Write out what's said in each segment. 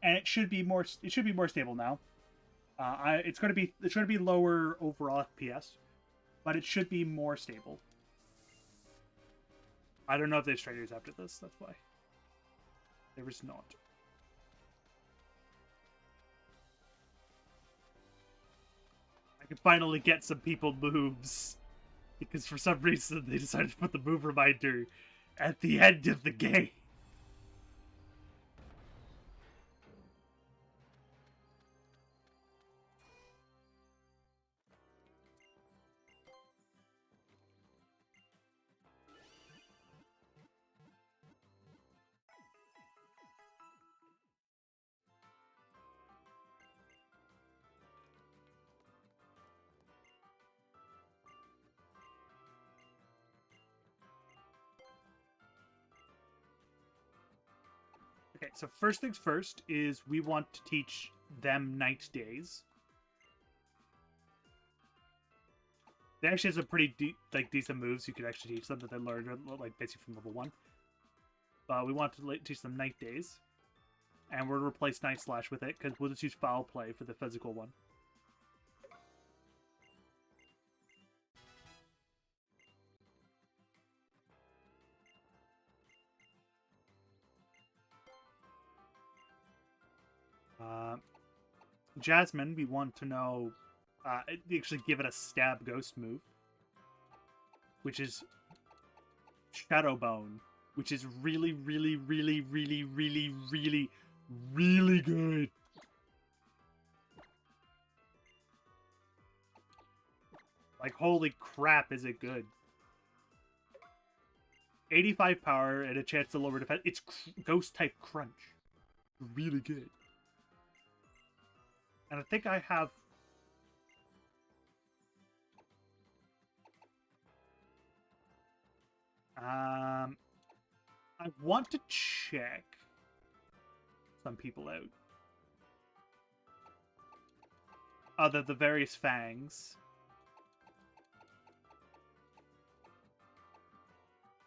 and it should be more. It should be more stable now. It's going to be lower overall FPS, but it should be more stable. I don't know if there's traders after this. That's why there is not. I can finally get some people moves because for some reason they decided to put the move reminder at the end of the game. Okay, so first things first is we want to teach them night days. They actually have some pretty decent moves you could actually teach them that they learned like basically from level 1. But we want to teach them night days. And we're going to replace Night Slash with it because we'll just use Foul Play for the physical one. Jasmine, we want to know, actually give it a Stab Ghost move, which is Shadow Bone, which is really, really, really, really, really, really, really good. Like, holy crap, is it good. 85 power and a chance to lower defense. It's Ghost-type Crunch. Really good. And I think I have... I want to check some people out. Other the various fangs.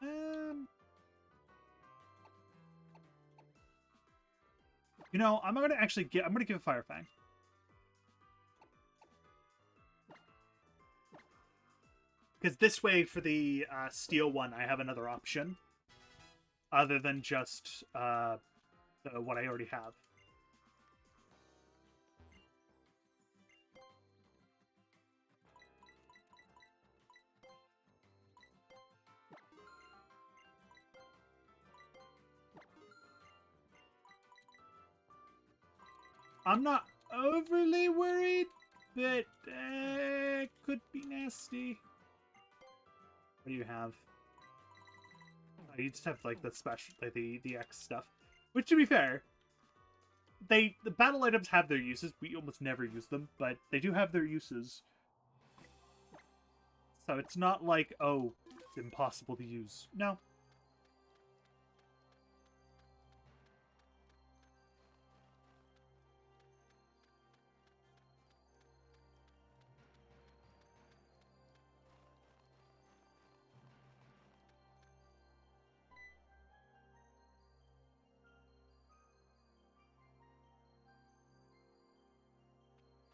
You know, I'm gonna give a Fire Fang. Because this way, for the steel one, I have another option. Other than just what I already have. I'm not overly worried, but it could be nasty. What do you have? Oh, you just have like the special, like the X stuff. Which, to be fair, the battle items have their uses. We almost never use them, but they do have their uses. So it's not like, oh, it's impossible to use. No.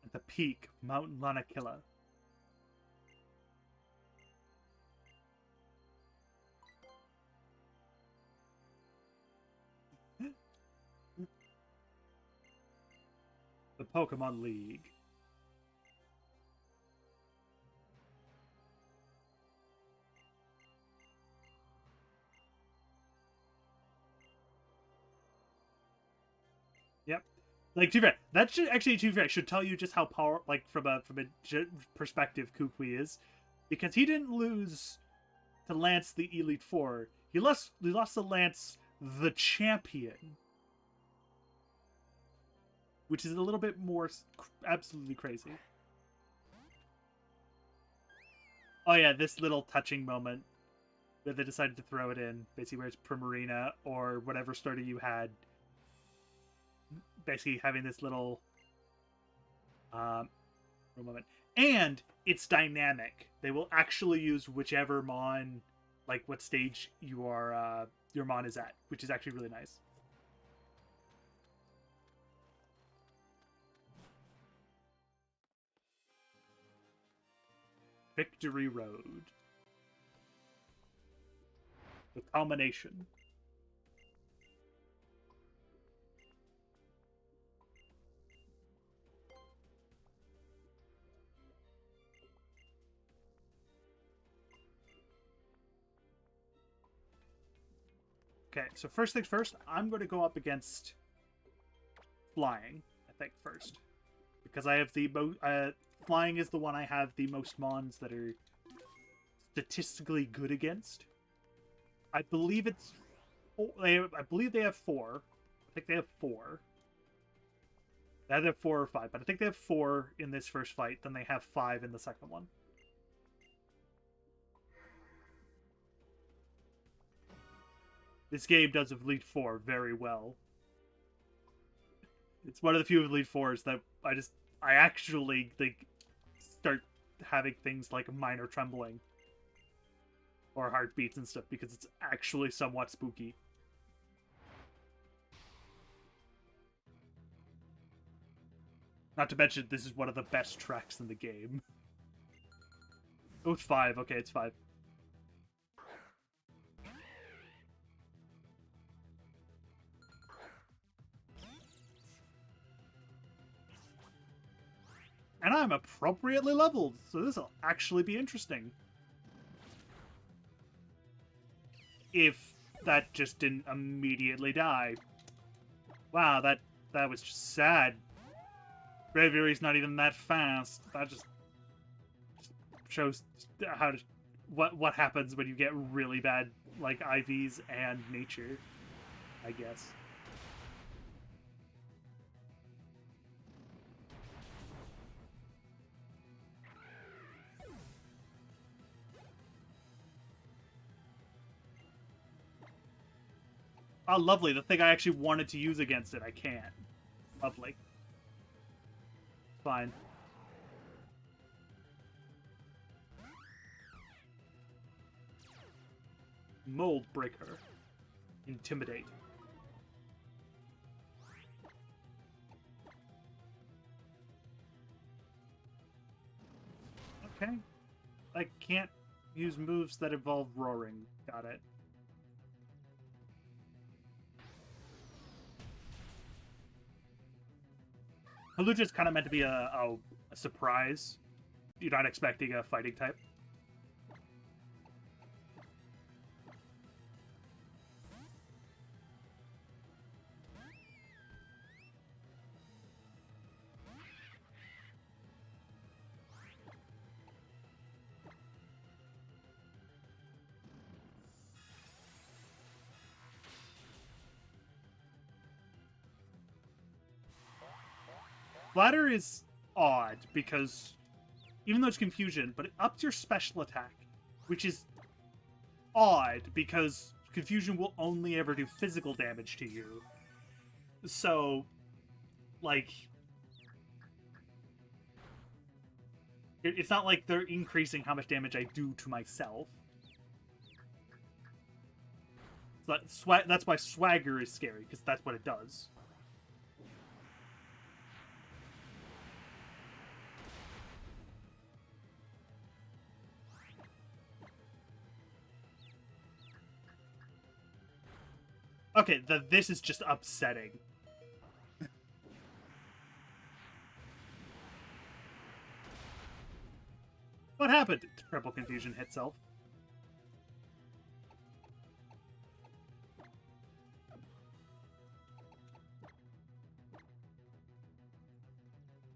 At the peak, Mount Lanakilla. The Pokemon League. Yep. Like, to be fair, that should actually, to be fair, should tell you just how power, like, from a perspective, Kukui is, because he didn't lose to Lance the Elite Four. He lost to Lance the Champion, which is a little bit more absolutely crazy. Oh yeah, this little touching moment where they decided to throw it in, basically where it's Primarina or whatever starter you had. Basically having this little moment. And it's dynamic. They will actually use whichever Mon, like what stage your Mon is at, which is actually really nice. Victory Road. The culmination. Okay, so first things first, I'm going to go up against flying, I think, first. Because I have the flying is the one I have the most mons that are statistically good against. I believe it's... I believe they have 4. I think they have 4. They either have 4 or 5, but I think they have 4 in this first fight, then they have 5 in the second one. This game does with Elite 4 very well. It's one of the few Elite 4s that I actually, like, start having things like minor trembling. Or heartbeats and stuff, because it's actually somewhat spooky. Not to mention, this is one of the best tracks in the game. Oh, it's 5. Okay, it's 5. And I'm appropriately leveled, so this will actually be interesting. If that just didn't immediately die. Wow, that was just sad. Braviary's not even that fast. That just shows how to, what happens when you get really bad, like, IVs and nature, I guess. Oh, lovely. The thing I actually wanted to use against it, I can't. Lovely. Fine. Mold Breaker. Intimidate. Okay. I can't use moves that involve roaring. Got it. Halucha's kind of meant to be a surprise. You're not expecting a fighting type. Flatter is odd because even though it's confusion, but it ups your special attack, which is odd because confusion will only ever do physical damage to you. So, like, it's not like they're increasing how much damage I do to myself. So that's why Swagger is scary, because that's what it does. Okay, this is just upsetting. What happened? Triple Confusion hit self.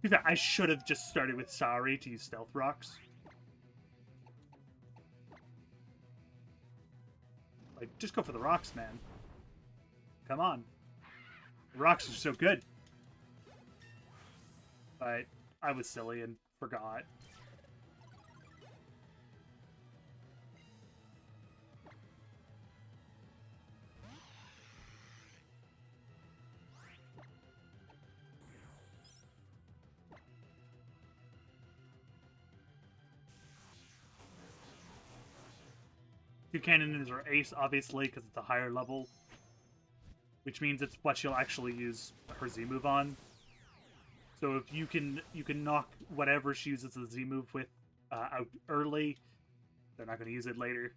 In fact, I should have just started with Sari to use Stealth Rocks. Like, just go for the rocks, man. Come on. The rocks are so good. But I was silly and forgot. Buchanan is her ace, obviously, because it's a higher level. Which means it's what she'll actually use her Z move on. So if you can knock whatever she uses the Z move with out early. They're not going to use it later.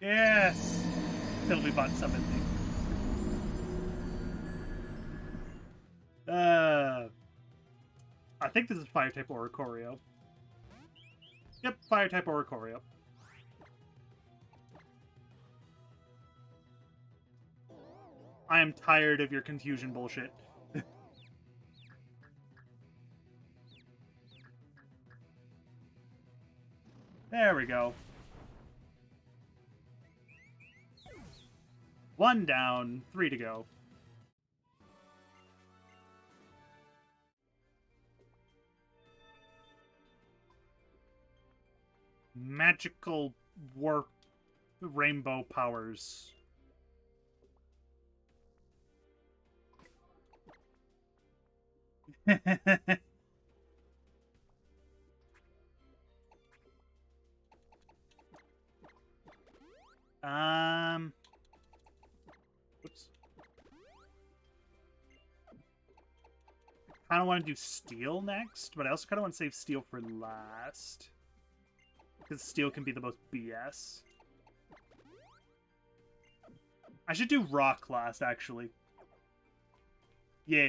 Yes! Till we bought summon thing. I think this is Fire type Oricorio. Yep, Fire type Oricorio. I am tired of your confusion bullshit. There we go. One down, 3 to go. Magical warp rainbow powers. Oops. I kind of want to do steel next, but I also kind of want to save steel for last. Because steel can be the most BS. I should do rock last, actually. Yeah.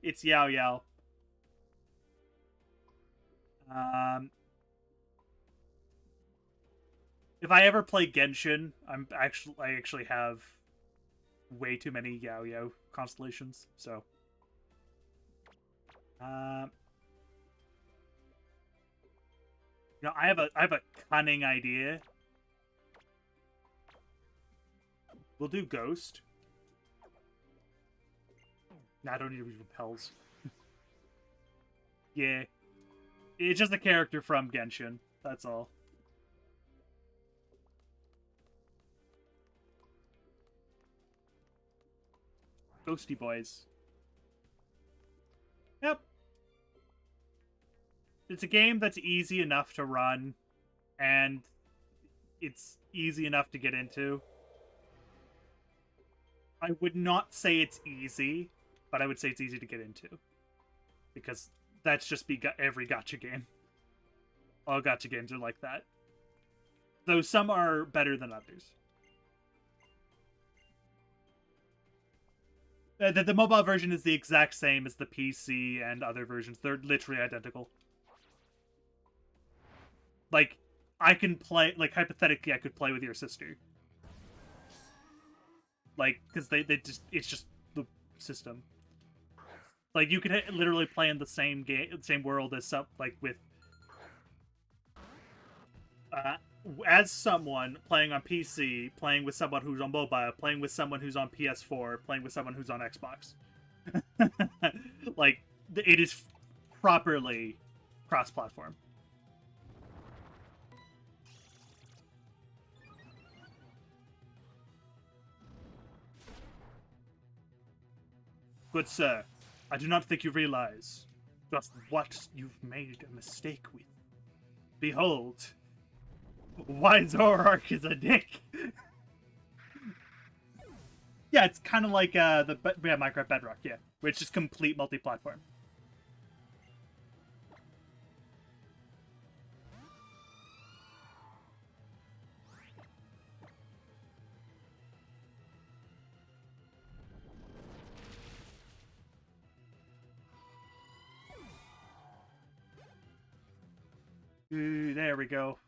It's Yao Yao. If I ever play Genshin, I actually have way too many Yao Yao constellations, so. You know, I have a cunning idea. We'll do Ghost. Nah, I don't need to use repels. Yeah. It's just a character from Genshin. That's all. Ghosty boys. Yep. It's a game that's easy enough to run, and it's easy enough to get into. I would not say it's easy, but I would say it's easy to get into. Because that's just every gacha game. All gacha games are like that. Though some are better than others. The mobile version is the exact same as the PC and other versions. They're literally identical. Like, I can play... Like, hypothetically, I could play with your sister. Like, because they just... It's just the system. Like, you could literally play in the same game, same world as some... Like, with... as someone playing on PC, playing with someone who's on mobile, playing with someone who's on PS4, playing with someone who's on Xbox. Like, it is properly cross-platform. Good sir, I do not think you realize just what you've made a mistake with. Behold, why Zoroark is a dick. Yeah, it's kind of like Minecraft Bedrock, yeah, where it's just complete multi-platform. Ooh, there we go.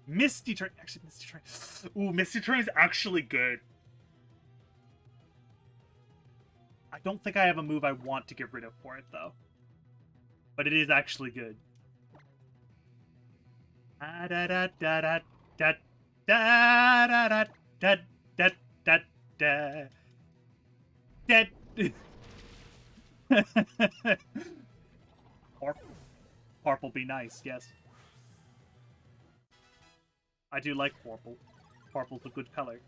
Misty Train. Actually, Misty Train. Ooh, Misty Train is actually good. I don't think I have a move I want to get rid of for it, though. But it is actually good. Da da da da da da da da da da da da da. Harp will be nice, yes. I do like purple. Purple's a good color.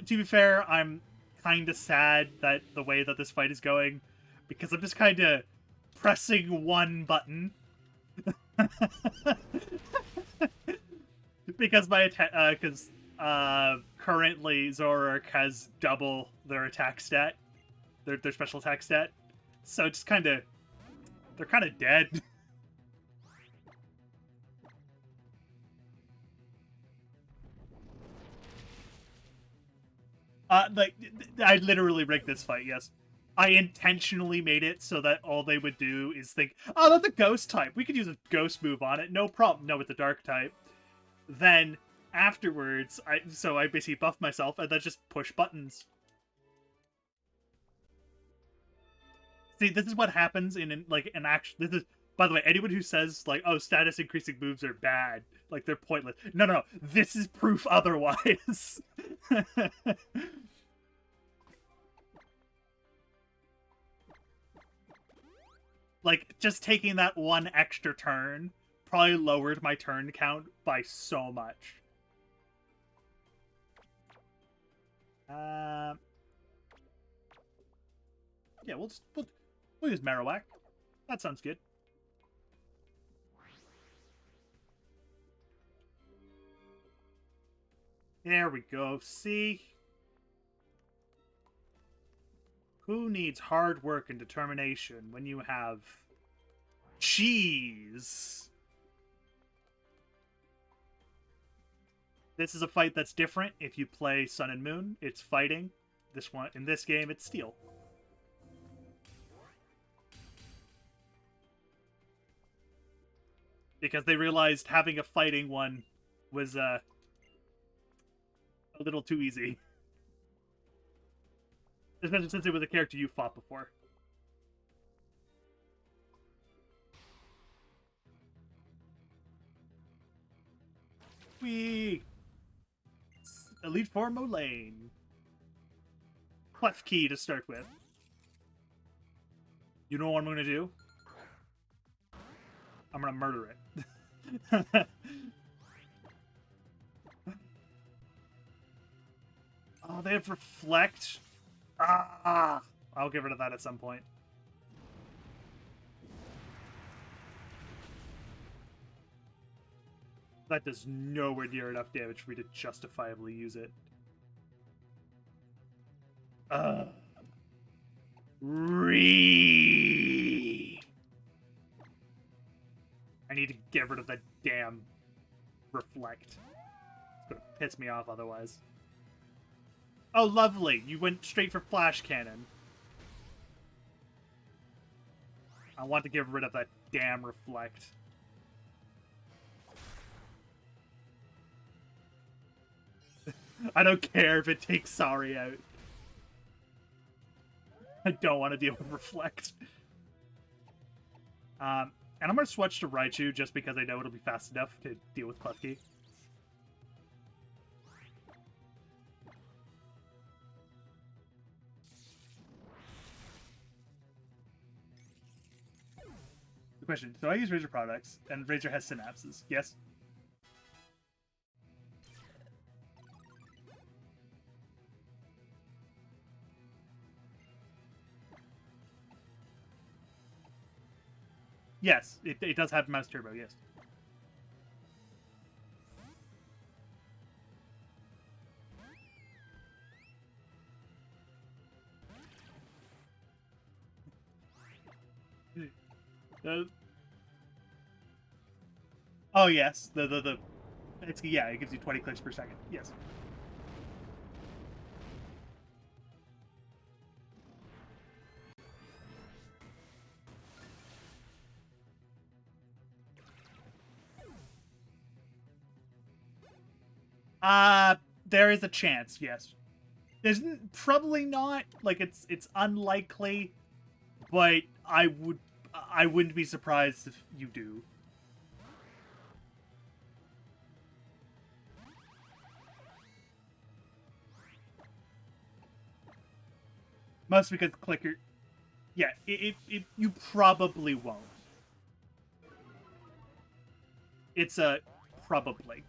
To be fair, I'm kind of sad that the way that this fight is going, because I'm just kind of pressing one button. Because my attack, currently Zoroark has double their attack stat, their special attack stat, so just kind of, they're kind of dead. Like, I literally rigged this fight, yes. I intentionally made it so that all they would do is think, oh, that's a ghost type. We could use a ghost move on it. No problem. No, it's a dark type. Then, afterwards, I basically buffed myself and then just push buttons. See, this is what happens in an action. This is, by the way, anyone who says, like, oh, status increasing moves are bad, like, they're pointless. No. This is proof otherwise. Like, just taking that one extra turn probably lowered my turn count by so much. Yeah, we'll use Marowak. That sounds good. There we go. See? Who needs hard work and determination when you have cheese? This is a fight that's different. If you play Sun and Moon, it's fighting. This one, in this game, it's steel. Because they realized having a fighting one was a little too easy. Especially since it was a character you fought before. Whee! Elite Four Molayne. Clef Key to start with. You know what I'm gonna do? I'm gonna murder it. Oh, they have Reflect. Ah! I'll get rid of that at some point. That does nowhere near enough damage for me to justifiably use it. I need to get rid of that damn Reflect. It's gonna piss me off otherwise. Oh, lovely. You went straight for Flash Cannon. I want to get rid of that damn Reflect. I don't care if it takes Sari out. I don't want to deal with Reflect. And I'm going to switch to Raichu just because I know it'll be fast enough to deal with Klefki. The question, so I use Razor products, and Razor has synapses, yes? Yes, it does have Mouse Turbo, yes. Oh yes, yeah, it gives you 20 clicks per second. Yes. There is a chance, yes. There's probably not, like, it's unlikely, but I wouldn't be surprised if you do. Mostly because clicker, yeah, you probably won't. It's a probably.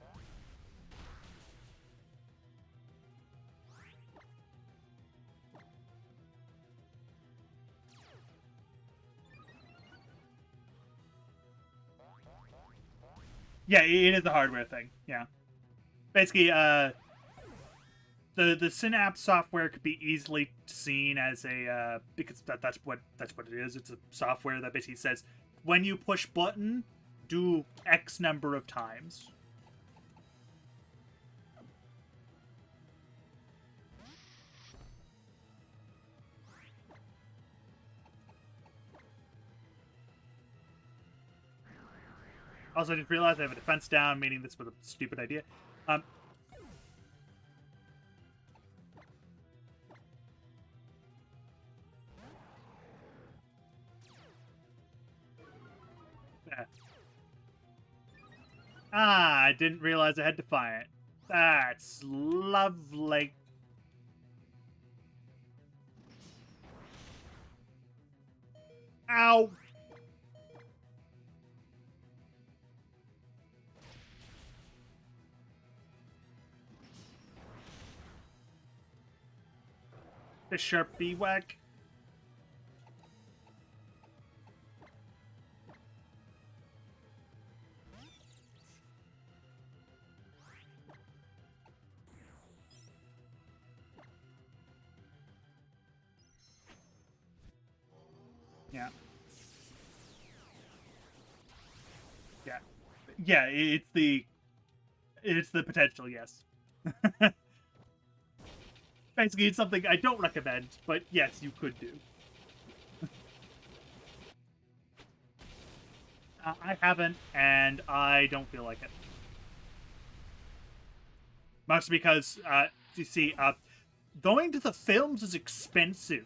Yeah, it is a hardware thing. Yeah. Basically, the Synapse software could be easily seen as a because that's what it is. It's a software that basically says when you push button, do X number of times. Also, I didn't realize I have a defense down, meaning this was a stupid idea. I didn't realize I had Defiant. That's lovely. Ow! The Sharpie whack. Yeah. Yeah. Yeah, it's the potential, yes. Basically, it's something I don't recommend, but yes, you could do. I haven't, and I don't feel like it. Mostly because, you see, going to the films is expensive.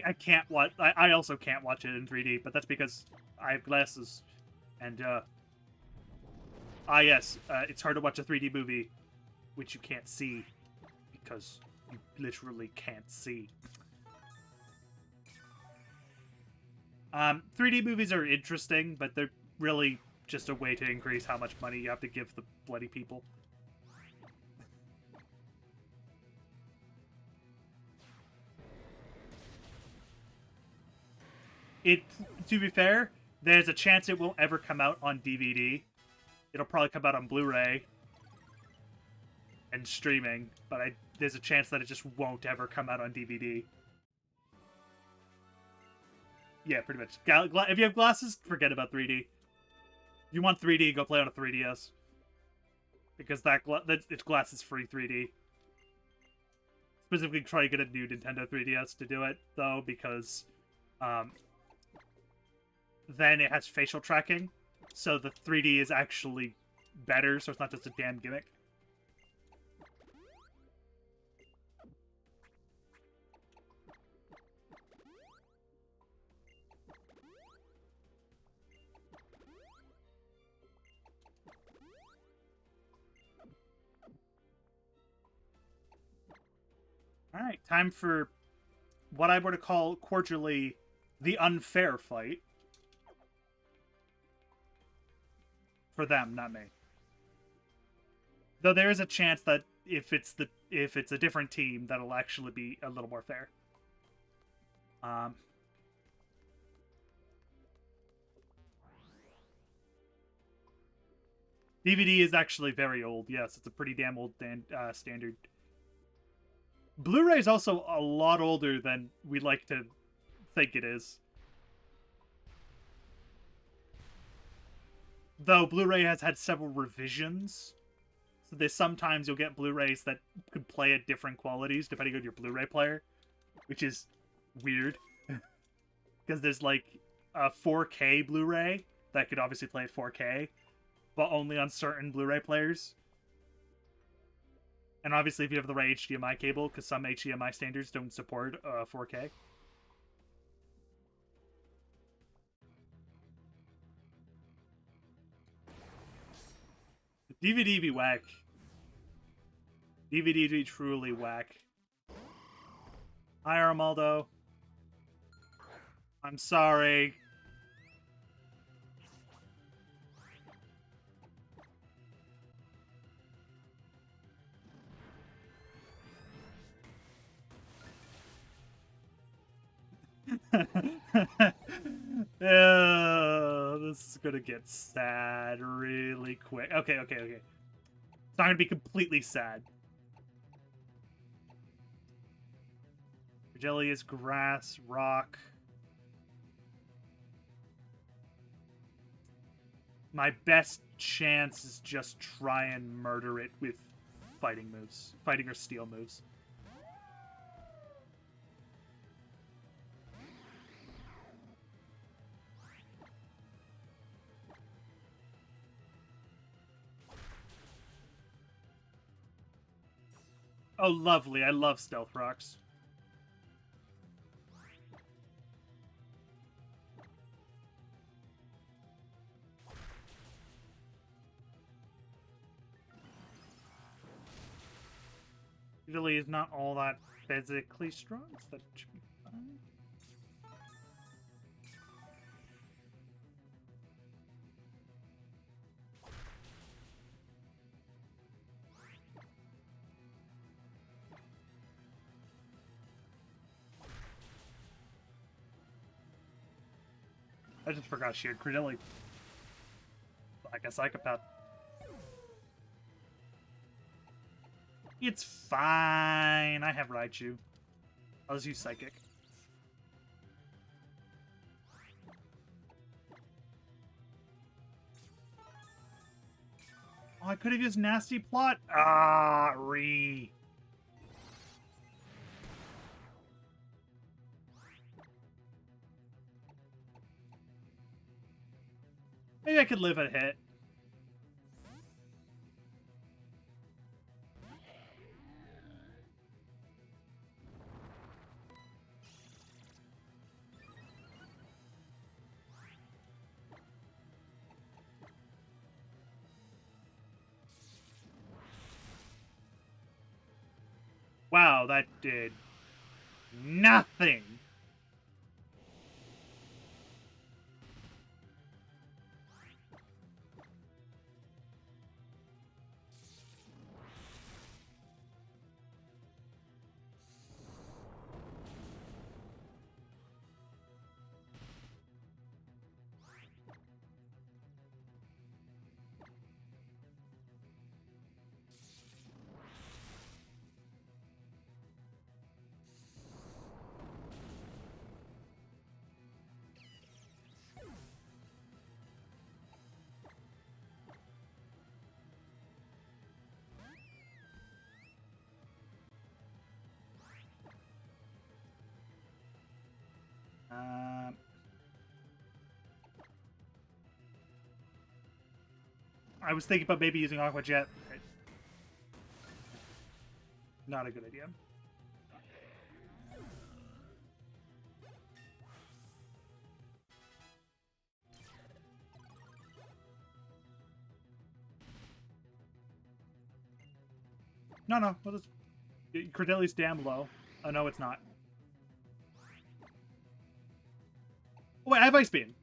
I can't watch. I also can't watch it in 3D, but that's because I have glasses, and yes, it's hard to watch a 3D movie, which you can't see because you literally can't see. 3D movies are interesting, but they're really just a way to increase how much money you have to give the bloody people. It, to be fair, there's a chance it won't ever come out on DVD. It'll probably come out on Blu-ray and streaming, but there's a chance that it just won't ever come out on DVD. Yeah, pretty much. If you have glasses, forget about 3D. If you want 3D, go play on a 3DS. Because it's glasses-free 3D. Specifically try to get a new Nintendo 3DS to do it, though, because then it has facial tracking, so the 3D is actually better, so it's not just a damn gimmick. Alright, time for what I were to call cordially the unfair fight. For them, not me. Though there is a chance that if it's a different team, that'll actually be a little more fair. DVD is actually very old. Yes, it's a pretty damn old standard. Blu-ray is also a lot older than we like to think it is. Though Blu-ray has had several revisions, so there's sometimes you'll get Blu-rays that could play at different qualities depending on your Blu-ray player, which is weird. Because there's like a 4K Blu-ray that could obviously play at 4K, but only on certain Blu-ray players. And obviously if you have the right HDMI cable, because some HDMI standards don't support 4K. DVD be whack. DVD be truly whack. Hi, Armaldo. I'm sorry. Oh, this is gonna get sad really quick. Okay. It's not gonna be completely sad. Jelly is grass, rock. My best chance is just try and murder it with fighting moves. Fighting or steel moves. Oh, lovely. I love stealth rocks. Usually is not all that physically strong, so that should be fine. I just forgot she had Credilli. Like a psychopath. It's fine. I have Raichu. I'll just use Psychic. Oh, I could have used Nasty Plot. Ah, Maybe I could live a hit. Wow, that did nothing. I was thinking about maybe using Aqua Jet. Not a good idea. No. We'll just... Credilli's damn low. Oh, no, it's not. Oh, wait, I have Ice Beam.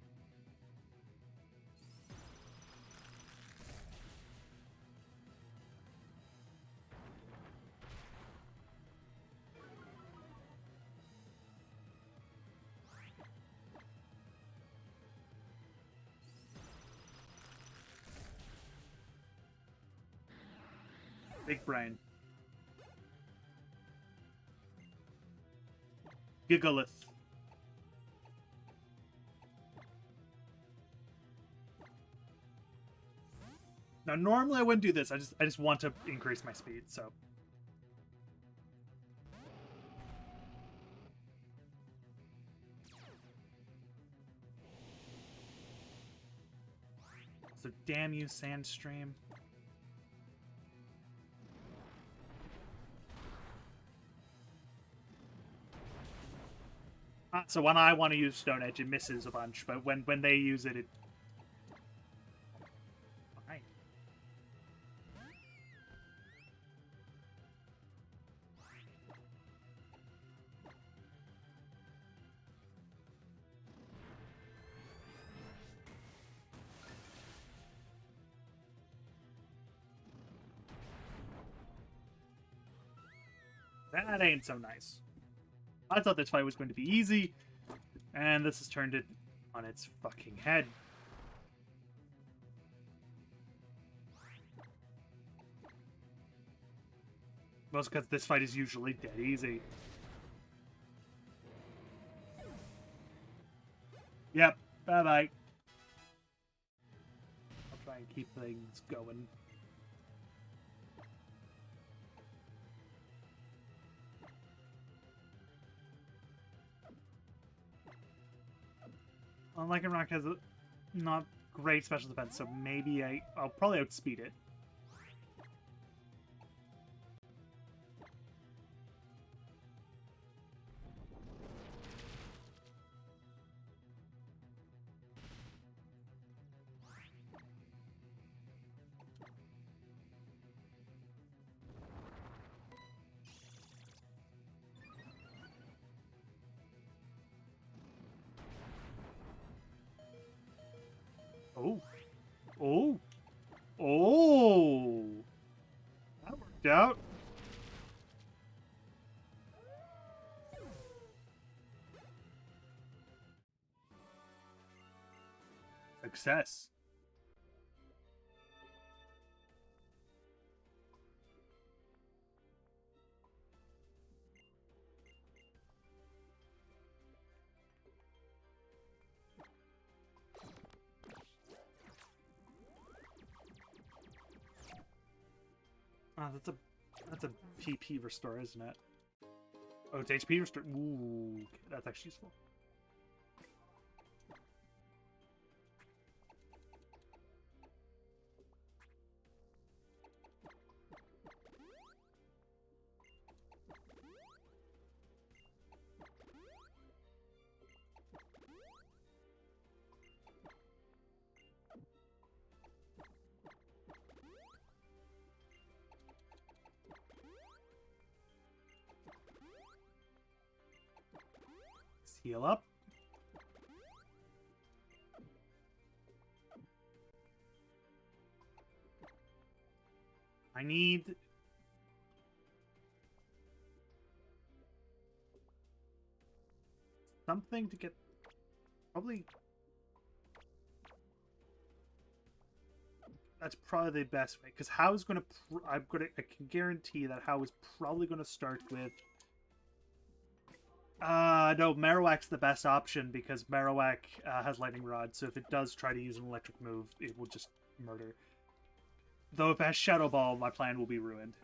Big brain. Gigalith. Now, normally I wouldn't do this. I just want to increase my speed, so. So damn you, Sandstream. So when I want to use Stone Edge, it misses a bunch, but when they use it, it... Fine. That ain't so nice. I thought this fight was going to be easy, and this has turned it on its fucking head. Most because this fight is usually dead easy. Yep, bye-bye. I'll try and keep things going. Unlike Rock has a not great special defense, so maybe I'll probably outspeed it. Oh. Oh. Oh. That worked out. Success. Ah, that's a PP restore, isn't it? Oh, it's HP restore. Ooh, okay, that's actually useful. Let's heal up. I need something to get probably. That's probably the best way, because How's gonna. I can guarantee that How is probably gonna start with. No, Marowak's the best option because Marowak has Lightning Rod, so if it does try to use an electric move, it will just murder. Though if it has Shadow Ball, my plan will be ruined.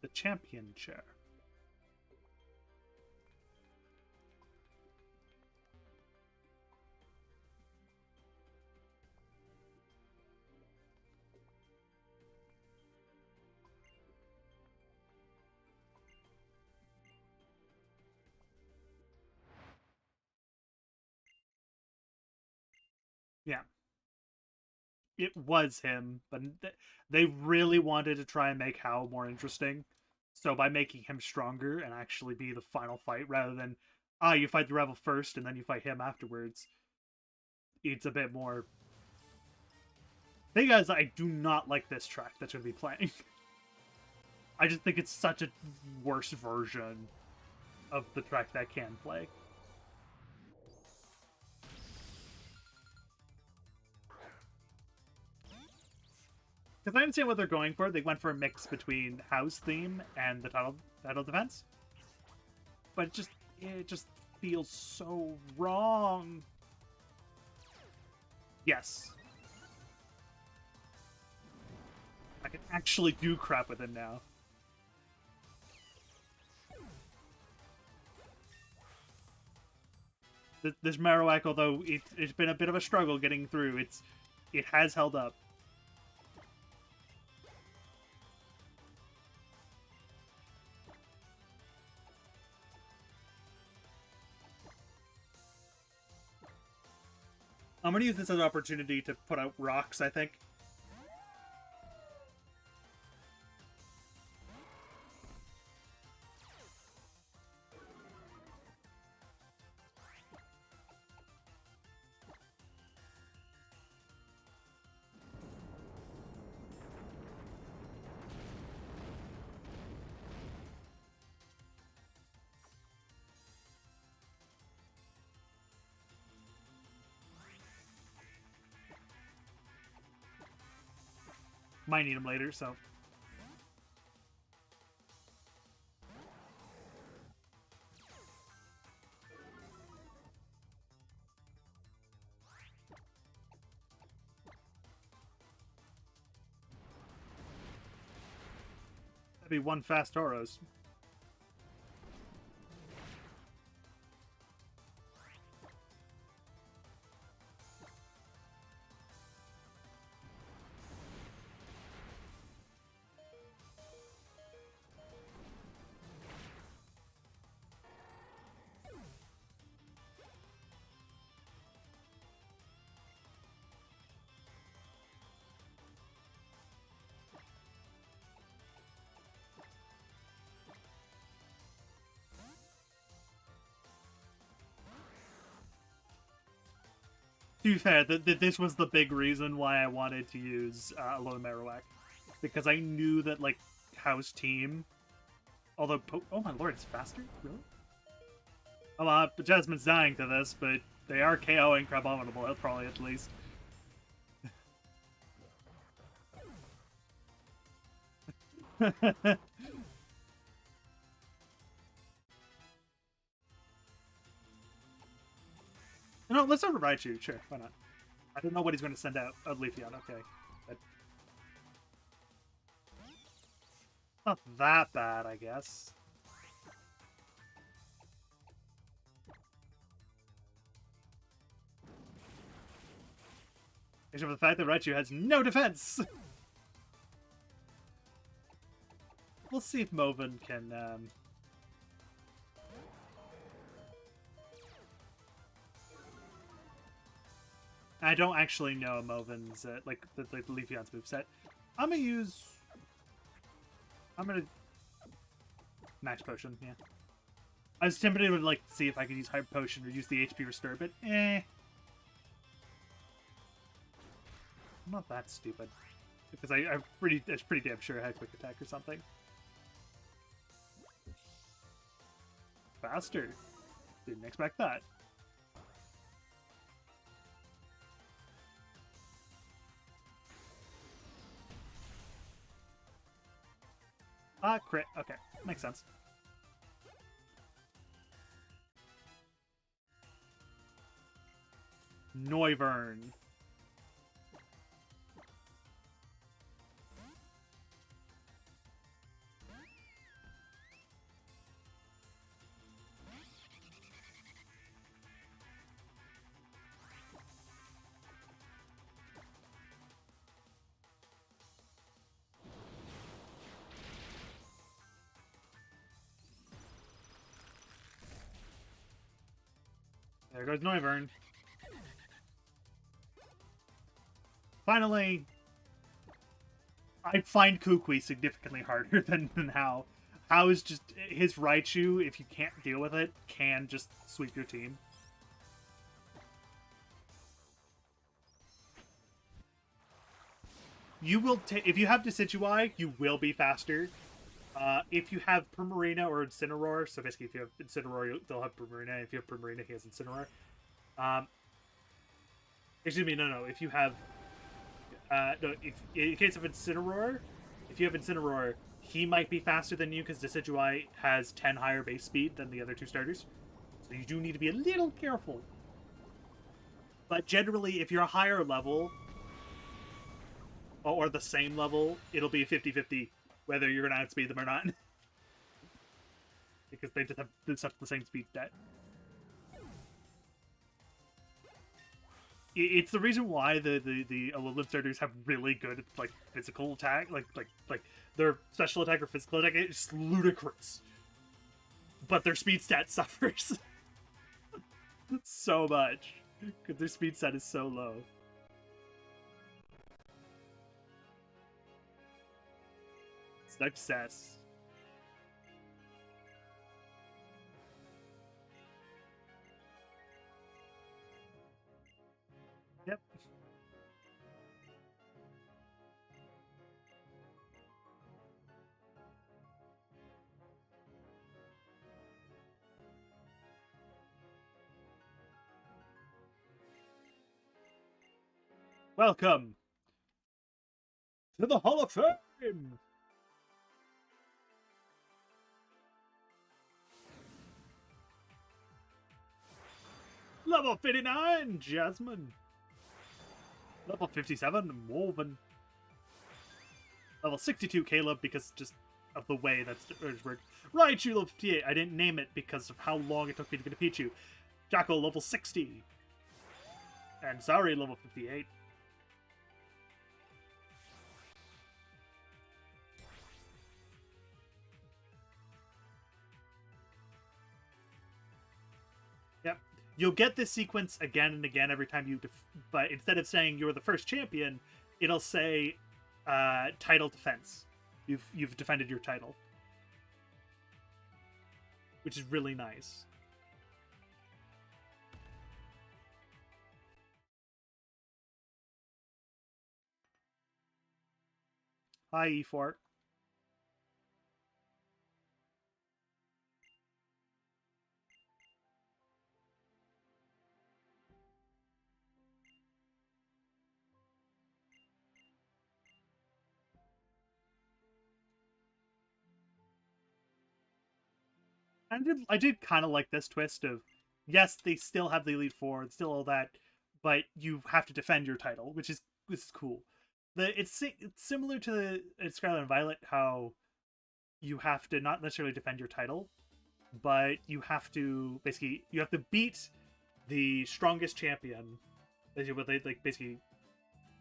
The champion chair. Yeah. It was him, but they really wanted to try and make Hao more interesting. So by making him stronger and actually be the final fight, rather than, you fight the Rebel first and then you fight him afterwards, it's a bit more... Thing is, I do not like this track that's going to be playing. I just think it's such a worse version of the track that can play. Because I understand what they're going for. They went for a mix between House theme and the title defense. But it just feels so wrong. Yes. I can actually do crap with him now. This Marowak, although it's been a bit of a struggle getting through, it has held up. I'm gonna use this as an opportunity to put out rocks, I think. Might need them later, so. That'd be one fast Tauros. To be fair, this was the big reason why I wanted to use Alolan Marowak. Because I knew that, like, House Team... Although, oh my lord, it's faster? Really? But Jasmine's dying to this, but they are KOing Crabominable, probably at least. No, let's start with Raichu. Sure, why not? I don't know what he's going to send out. Oh, Leafeon, okay. But... not that bad, I guess. Except for the fact that Raichu has no defense! We'll see if Moven can, I don't actually know Moven's, like the Leafeon's moveset. I'm gonna Max Potion, yeah. I was tempted to, like, see if I could use Hyper Potion or use the HP Restore, but I'm not that stupid. Because I'm pretty damn sure I had Quick Attack or something. Faster. Didn't expect that. Crit. Okay. Makes sense. Noivern. There goes Noivern. Finally, I find Kukui significantly harder than Hao. Hao is just, his Raichu, if you can't deal with it, can just sweep your team. You will if you have Decidueye, you will be faster. If you have Primarina or Incineroar, so basically if you have Incineroar, they'll have Primarina. If you have Primarina, he has Incineroar. Excuse me, no. If you have... no, in case of Incineroar, if you have Incineroar, he might be faster than you because Decidueye has 10 higher base speed than the other two starters. So you do need to be a little careful. But generally, if you're a higher level, or the same level, it'll be a 50-50 whether you're going to outspeed them or not. Because they just have the same speed stat. It's the reason why the Alolan starters have really good, like, physical attack, like their special attack or physical attack is ludicrous. But their speed stat suffers. So much. Because their speed set is so low. Success. Yep. Welcome to the Hall of Fame! Level 59, Jasmine. Level 57, Wolven. Level 62, Caleb, because just of the way that's worked. Raichu, level 58. I didn't name it because of how long it took me to get a Pichu. Jacko, level 60. And Sari, level 58. Yep. You'll get this sequence again and again every time you... but instead of saying you're the first champion, it'll say title defense. You've defended your title. Which is really nice. Hi, E4. I did kind of like this twist of, yes, they still have the Elite Four, still all that, but you have to defend your title, which is cool. It's similar to Scarlet and Violet, how you have to not necessarily defend your title, but you have to beat the strongest champion. What they like basically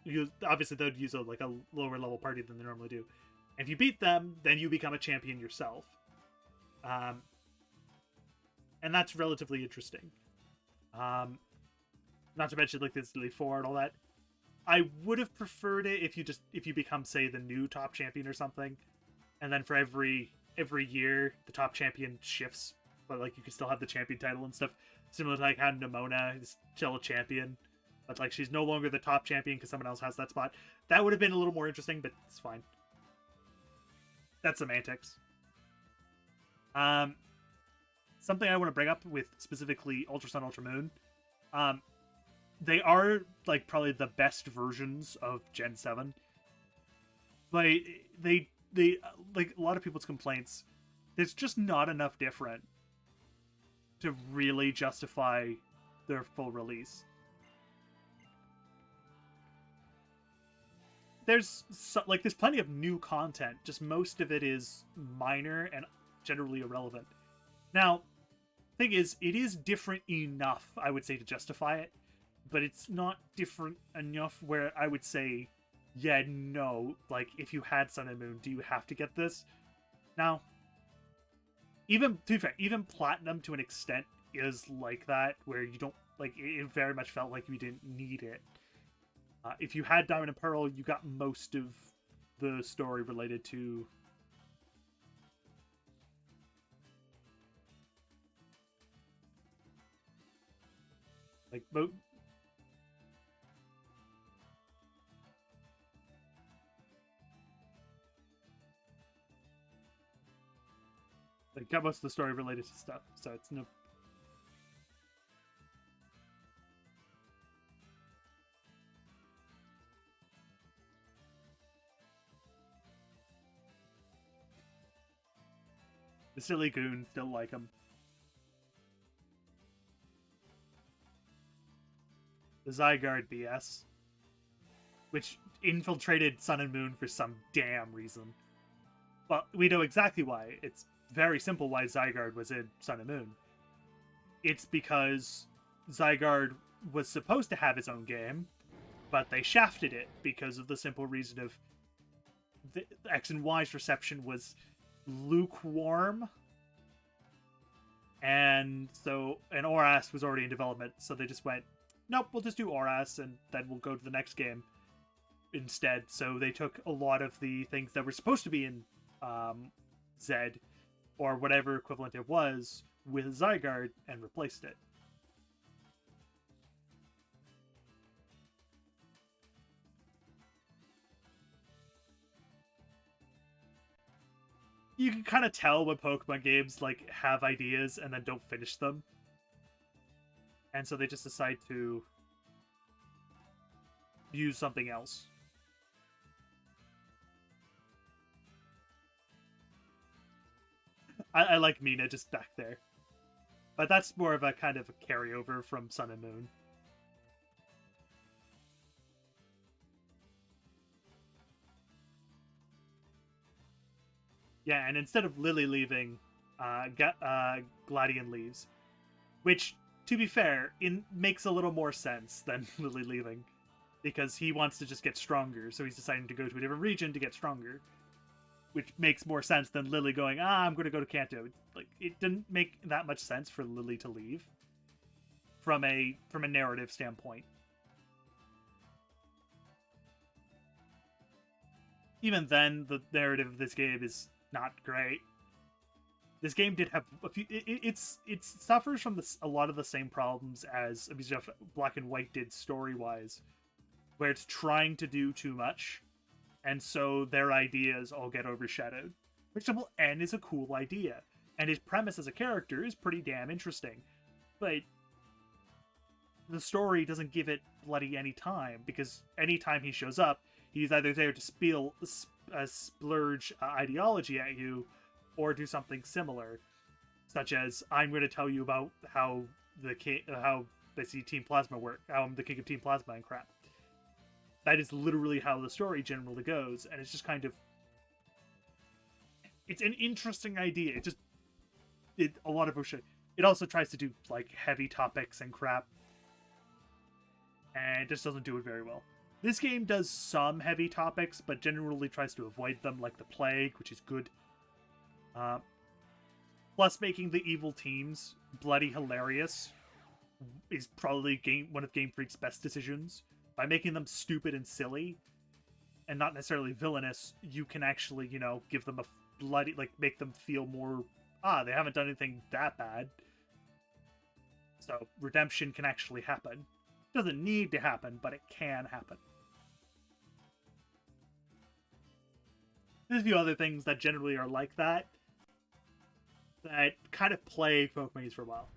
use. Obviously, they'd use a lower level party than they normally do. And if you beat them, then you become a champion yourself. And that's relatively interesting. Not to mention this Elite Four and all that. I would have preferred it if you become, say, the new top champion or something, and then for every year the top champion shifts, but you can still have the champion title and stuff. Similar to how Nimona is still a champion, but she's no longer the top champion because someone else has that spot. That would have been a little more interesting, but it's fine. That's semantics. Something I want to bring up with specifically Ultra Sun, Ultra Moon. They are probably the best versions of Gen 7. But they a lot of people's complaints, there's just not enough different to really justify their full release. There's plenty of new content, just most of it is minor and generally irrelevant. Now, thing is, it is different enough, I would say, to justify it, but it's not different enough where I would say, yeah, no, if you had Sun and Moon, do you have to get this? Now, even, to be fair, even Platinum to an extent is like that, where you don't, it very much felt like you didn't need it. If you had Diamond and Pearl, you got most of the story related to... got most of the story related to stuff, so it's no... The silly goons still like him. The Zygarde BS. Which infiltrated Sun and Moon for some damn reason. But we know exactly why. It's very simple why Zygarde was in Sun and Moon. It's because Zygarde was supposed to have his own game, but they shafted it because of the simple reason of the X and Y's reception was lukewarm, and Oras was already in development, so they just went, nope, we'll just do ORAS, and then we'll go to the next game instead. So they took a lot of the things that were supposed to be in Zed, or whatever equivalent it was, with Zygarde, and replaced it. You can kind of tell when Pokemon games like have ideas and then don't finish them. And so they just decide to use something else. I like Mina just back there. But that's more of a kind of a carryover from Sun and Moon. Yeah, and instead of Lily leaving, Gladion leaves. Which, to be fair, makes a little more sense than Lily leaving. Because he wants to just get stronger, so he's deciding to go to a different region to get stronger. Which makes more sense than Lily going, I'm going to go to Kanto. Like, it didn't make that much sense for Lily to leave. From a narrative standpoint. Even then, the narrative of this game is not great. This game did have a few. It suffers from a lot of the same problems as Black and White did story-wise, where it's trying to do too much, and so their ideas all get overshadowed. For example, N is a cool idea, and his premise as a character is pretty damn interesting, but the story doesn't give it bloody any time, because anytime he shows up, he's either there to splurge ideology at you, or do something similar, such as, I'm going to tell you about how basically Team Plasma work, how I'm the king of Team Plasma and crap. That is literally how the story generally goes, and it's just kind of... It's an interesting idea. A lot of bullshit. It also tries to do, like, heavy topics and crap, and it just doesn't do it very well. This game does some heavy topics, but generally tries to avoid them, like the Plague, which is good. Plus, making the evil teams bloody hilarious is probably one of Game Freak's best decisions. By making them stupid and silly, and not necessarily villainous, you can actually, give them a bloody, make them feel more, they haven't done anything that bad. So, redemption can actually happen. Doesn't need to happen, but it can happen. There's a few other things that generally are like that kind of plague Pokemon games for a while.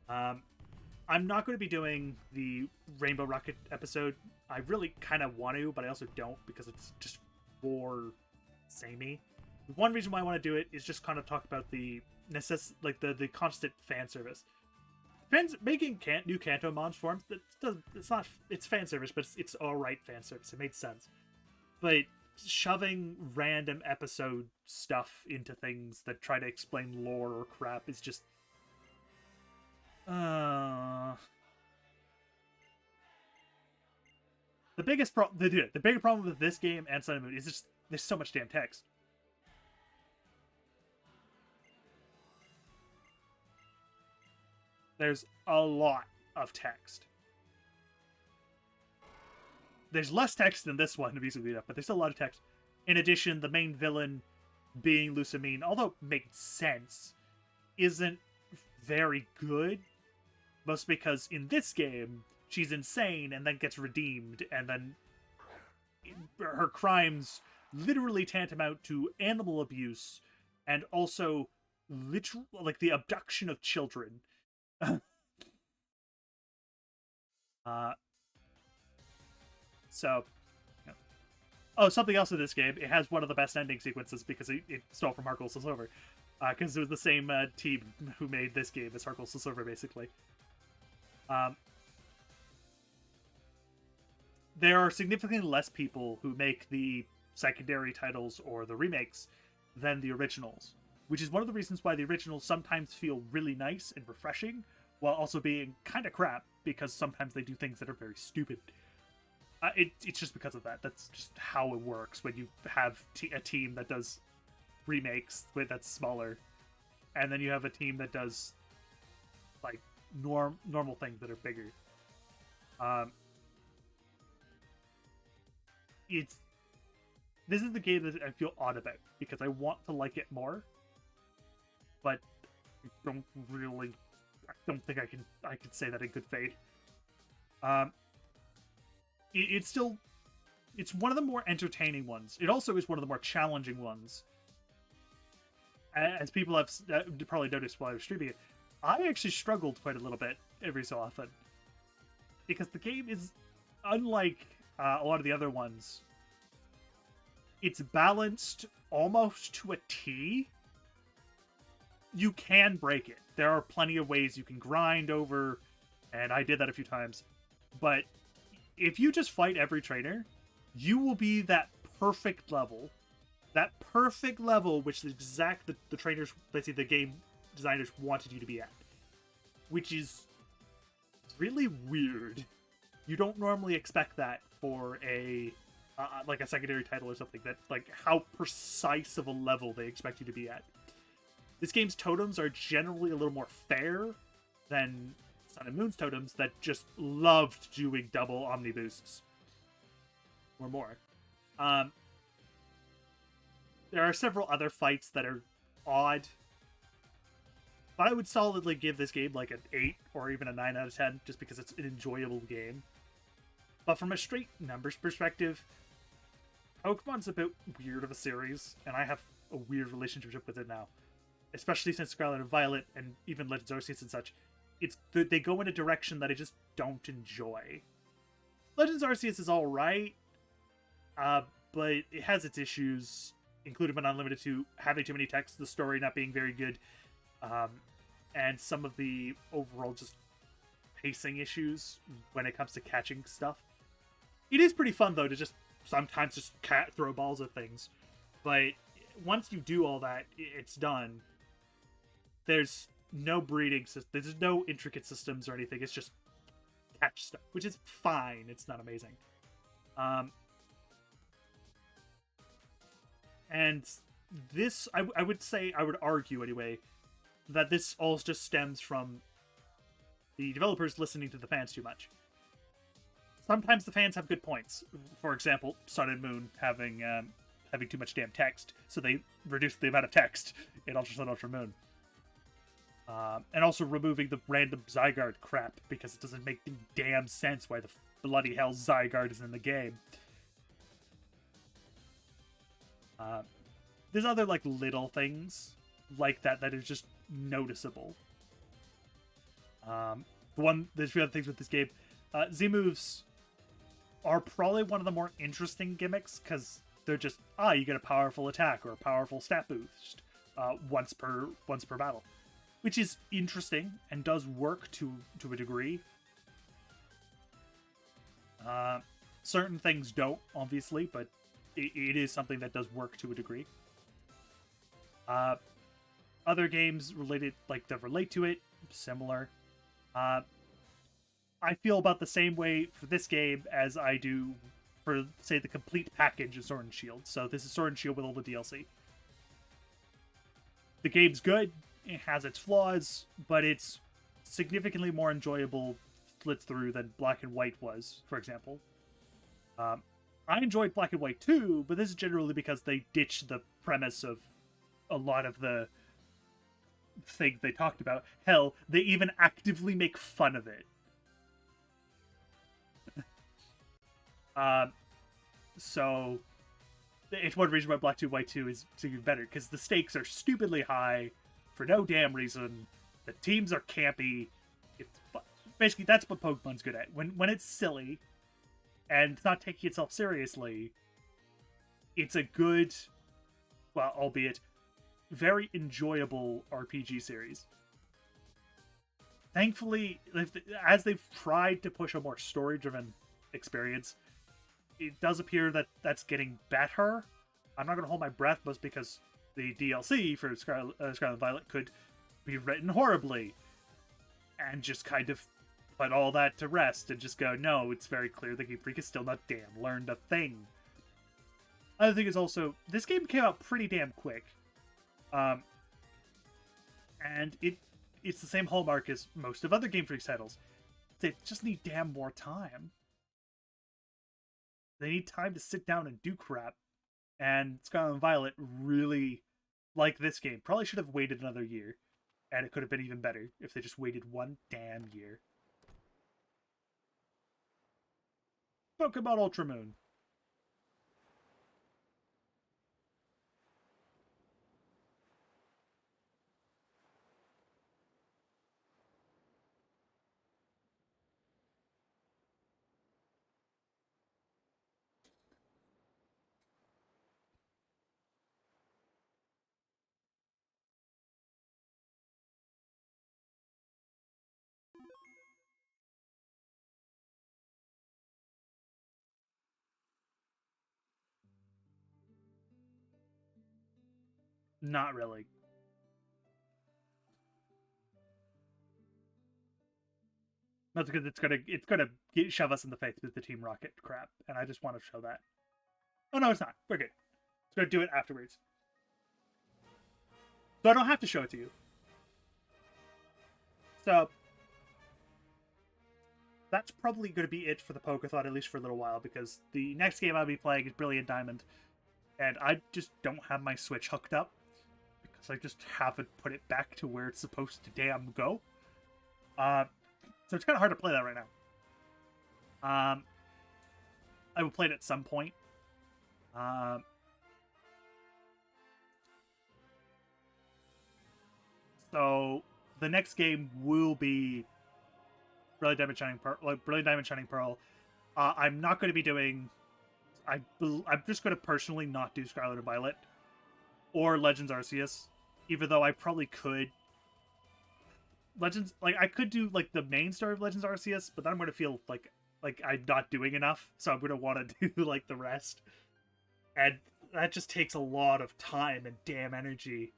I'm not going to be doing the Rainbow Rocket episode. I really kind of want to, but I also don't, because it's just more samey. One reason why I want to do it is just kind of talk about the the constant fan service. Making new Kanto Mons forms, it's fan service, but it's alright fan service. It made sense. But shoving random episode stuff into things that try to explain lore or crap is just... The bigger problem with this game and Sun and Moon is just there's so much damn text. There's a lot of text. There's less text than this one, to be sweet up, but there's still a lot of text. In addition, the main villain being Lusamine, although it makes sense, isn't very good. Mostly because in this game, she's insane and then gets redeemed, and then her crimes literally tantamount to animal abuse and also the abduction of children. Something else in this game, it has one of the best ending sequences because it stole from Heart Gold Soul Silver. Because it was the same team who made this game as Heart Gold Soul Silver, basically. There are significantly less people who make the secondary titles or the remakes than the originals, which is one of the reasons why the originals sometimes feel really nice and refreshing, while also being kind of crap, because sometimes they do things that are very stupid. It's just because of that. That's just how it works when you have a team that does remakes that's smaller, and then you have a team that does normal things that are bigger. Um, this is the game that I feel odd about because I want to like it more, but I don't really. I don't think I can say that in good faith. It's still, it's one of the more entertaining ones. It also is one of the more challenging ones. As people have probably noticed while I was streaming it, I actually struggled quite a little bit every so often because the game is unlike a lot of the other ones. It's balanced almost to a T. You can break it. There are plenty of ways you can grind over, and I did that a few times. But if you just fight every trainer, you will be that perfect level. That perfect level which the trainers, basically the game designers wanted you to be at. Which is really weird. You don't normally expect that for a like a secondary title or something, that like how precise of a level they expect you to be at. This game's totems are generally a little more fair than Sun and Moon's totems that just loved doing double Omni boosts or more. There are several other fights that are odd, but I would solidly give this game like an 8 or even a 9 out of 10 just because it's an enjoyable game. But from a straight numbers perspective, Pokemon's a bit weird of a series, and I have a weird relationship with it now. Especially since Scarlet and Violet and even Legends Arceus and such. They go in a direction that I just don't enjoy. Legends Arceus is alright, but it has its issues, including but not limited to having too many text, the story not being very good, and some of the overall just pacing issues when it comes to catching stuff. It is pretty fun, though, to just sometimes just throw balls at things. But once you do all that, it's done. There's no breeding system. There's no intricate systems or anything. It's just catch stuff, which is fine. It's not amazing. And this, I would say, I would argue anyway, that this all just stems from the developers listening to the fans too much. Sometimes the fans have good points. For example, Sun and Moon having too much damn text, so they reduced the amount of text in Ultra Sun, Ultra Moon. And also removing the random Zygarde crap, because it doesn't make any damn sense why the bloody hell Zygarde is in the game. There's other, like, little things like that that are just noticeable. There's a few other things with this game. Z-moves are probably one of the more interesting gimmicks, because they're just, you get a powerful attack or a powerful stat boost once per battle. Which is interesting and does work to a degree. Certain things don't, obviously, but it is something that does work to a degree. Other games that relate to it, similar. I feel about the same way for this game as I do for, say, the complete package of Sword and Shield. So this is Sword and Shield with all the DLC. The game's good. It has its flaws, but it's significantly more enjoyable split through than Black and White was, for example. I enjoyed Black and White too, but this is generally because they ditched the premise of a lot of the things they talked about. Hell, they even actively make fun of it. So it's one reason why Black 2 White 2 is even better, because the stakes are stupidly high for no damn reason. The teams are campy. Basically, that's what Pokemon's good at. When it's silly and it's not taking itself seriously, it's a good, well, albeit very enjoyable RPG series. Thankfully, as they've tried to push a more story-driven experience, it does appear that that's getting better. I'm not going to hold my breath, just because the DLC for Scarlet and Violet could be written horribly, and just kind of put all that to rest and just go, no, it's very clear the Game Freak has still not damn learned a thing. Other thing is also, this game came out pretty damn quick. And it's the same hallmark as most of other Game Freak's titles. They just need damn more time. They need time to sit down and do crap. And Scarlet and Violet really, like this game, probably should have waited another year. And it could have been even better if they just waited one damn year. Pokemon Ultra Moon. Not really. That's because it's gonna shove us in the face with the Team Rocket crap, and I just want to show that. Oh no, it's not. We're good. It's gonna do it afterwards, so I don't have to show it to you. So that's probably going to be it for the Pokethon, at least for a little while, because the next game I'll be playing is Brilliant Diamond, and I just don't have my Switch hooked up because I just haven't put it back to where it's supposed to damn go. So it's kind of hard to play that right now. I will play it at some point. So the next game will be Brilliant Diamond Shining Pearl. Brilliant Diamond Shining Pearl. I'm not going to be doing. I'm just going to personally not do Scarlet and Violet or Legends Arceus, even though I probably could. Legends, like, I could do like the main story of Legends Arceus, but then I'm going to feel like I'm not doing enough, so I'm going to want to do like the rest, and that just takes a lot of time and damn energy.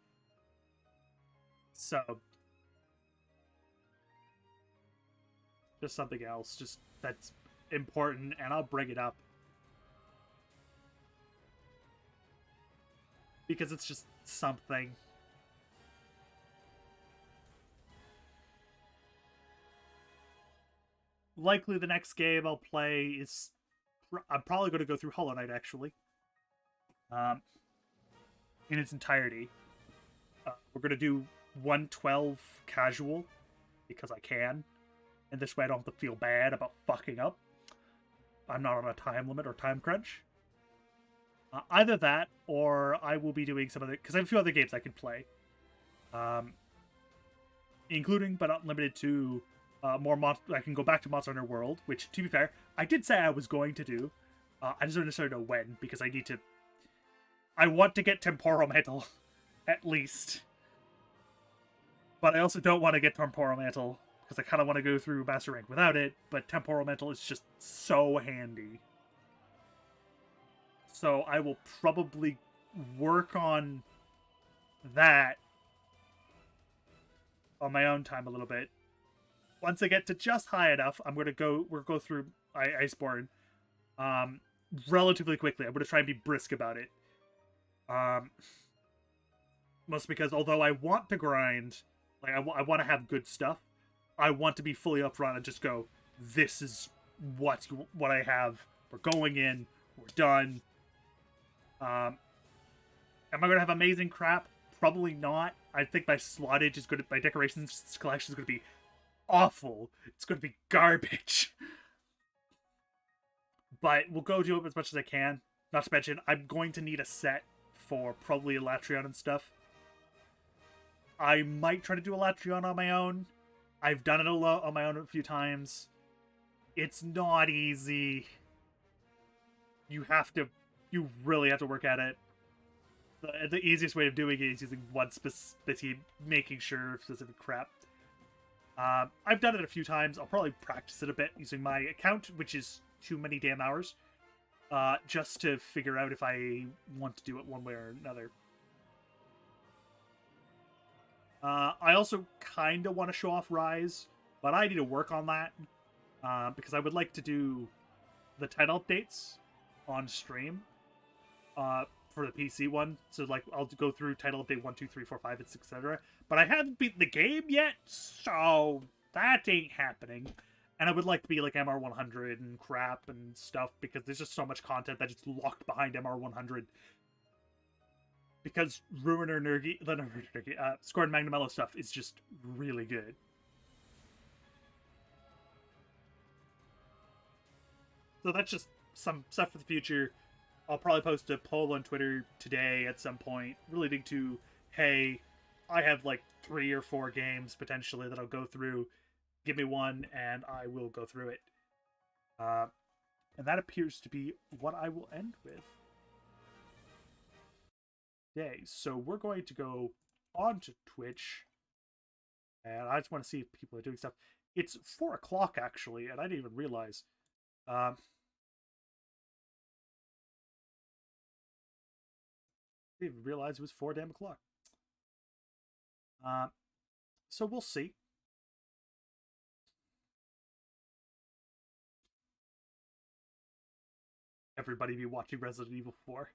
So just something else, just that's important, and I'll bring it up because it's just something. Likely the next game I'll play is... I'm probably going to go through Hollow Knight, actually. In its entirety. We're going to do 112 casual, because I can. And this way I don't have to feel bad about fucking up. I'm not on a time limit or time crunch. Either that, or I will be doing some other... Because I have a few other games I can play. Including, but not limited to... I can go back to Monster Hunter World, which, to be fair, I did say I was going to do. I just don't necessarily know when, because I need to... I want to get Temporal Mantle, at least. But I also don't want to get Temporal Mantle, because I kind of want to go through Master Rank without it, but Temporal Mantle is just so handy. So I will probably work on that on my own time a little bit. Once I get to just high enough, we'll go through Iceborne relatively quickly. I'm going to try and be brisk about it. Mostly because although I want to grind, like I want to have good stuff, I want to be fully upfront and just go, this is what I have. We're going in. We're done. Am I going to have amazing crap? Probably not. I think my slottage is good. My decorations collection is going to be awful. It's going to be garbage. But we'll go do it as much as I can. Not to mention, I'm going to need a set for probably Elatrion and stuff. I might try to do Elatrion on my own. I've done it on my own a few times. It's not easy. You really have to work at it. The easiest way of doing it is using one specific, making sure specific crap. I've done it a few times. I'll probably practice it a bit using my account, which is too many damn hours, just to figure out if I want to do it one way or another. I also kind of want to show off Rise, but I need to work on that, because I would like to do the title updates on stream for the PC one. So, like, I'll go through title update 1, 2, 3, 4, 5, etc. But I haven't beaten the game yet, so that ain't happening. And I would like to be like MR100 and crap and stuff, because there's just so much content that just locked behind MR100. Because Ruiner Nergi, Scored Magnamello stuff is just really good. So that's just some stuff for the future. I'll probably post a poll on Twitter today at some point relating to, hey, I have like 3 or 4 games potentially that I'll go through. Give me one and I will go through it. And that appears to be what I will end with today. So we're going to go on to Twitch. And I just want to see if people are doing stuff. It's 4 o'clock actually, and I didn't even realize. Didn't even realize it was 4 damn o'clock. So we'll see. Everybody be watching Resident Evil 4.